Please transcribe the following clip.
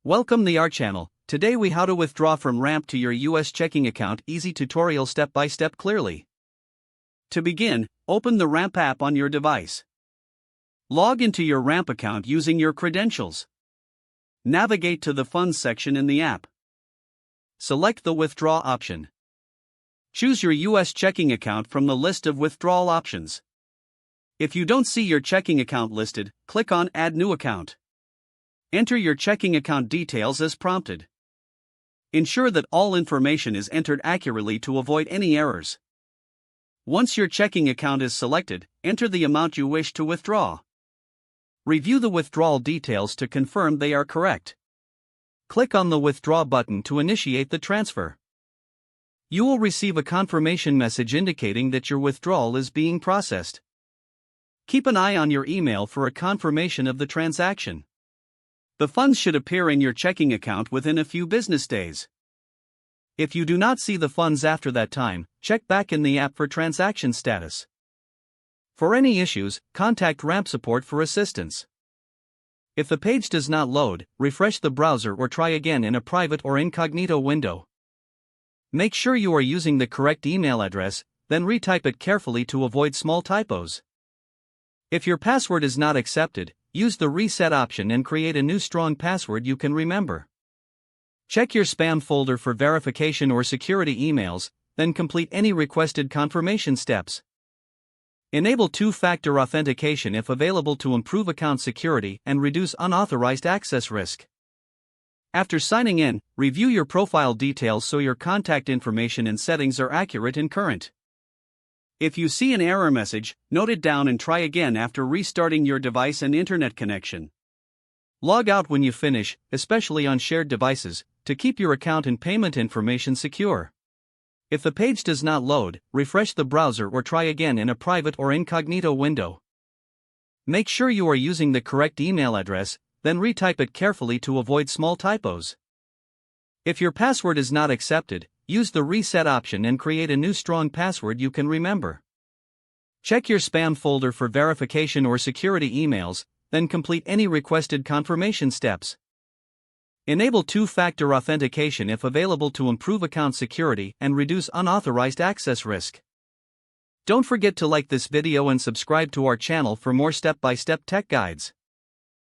Welcome to our channel. Today we how to withdraw from Ramp to your US checking account. Easy tutorial step by step clearly. To begin, open the Ramp app on your device. Log into your Ramp account using your credentials. Navigate to the Funds section in the app. Select the Withdraw option. Choose your US checking account from the list of withdrawal options. If you don't see your checking account listed, click on Add New Account. Enter your checking account details as prompted. Ensure that all information is entered accurately to avoid any errors. Once your checking account is selected, enter the amount you wish to withdraw. Review the withdrawal details to confirm they are correct. Click on the Withdraw button to initiate the transfer. You will receive a confirmation message indicating that your withdrawal is being processed. Keep an eye on your email for a confirmation of the transaction. The funds should appear in your checking account within a few business days. If you do not see the funds after that time, check back in the app for transaction status. For any issues, contact Ramp support for assistance. If the page does not load, refresh the browser or try again in a private or incognito window. Make sure you are using the correct email address, then retype it carefully to avoid small typos. If your password is not accepted, use the Reset option and create a new strong password you can remember. Check your spam folder for verification or security emails, then complete any requested confirmation steps. Enable two-factor authentication if available to improve account security and reduce unauthorized access risk. After signing in, review your profile details so your contact information and settings are accurate and current. If you see an error message, note it down and try again after restarting your device and internet connection. Log out when you finish, especially on shared devices, to keep your account and payment information secure. If the page does not load, refresh the browser or try again in a private or incognito window. Make sure you are using the correct email address, then retype it carefully to avoid small typos. If your password is not accepted, use the Reset option and create a new strong password you can remember. Check your spam folder for verification or security emails, then complete any requested confirmation steps. Enable two-factor authentication if available to improve account security and reduce unauthorized access risk. Don't forget to like this video and subscribe to our channel for more step-by-step tech guides.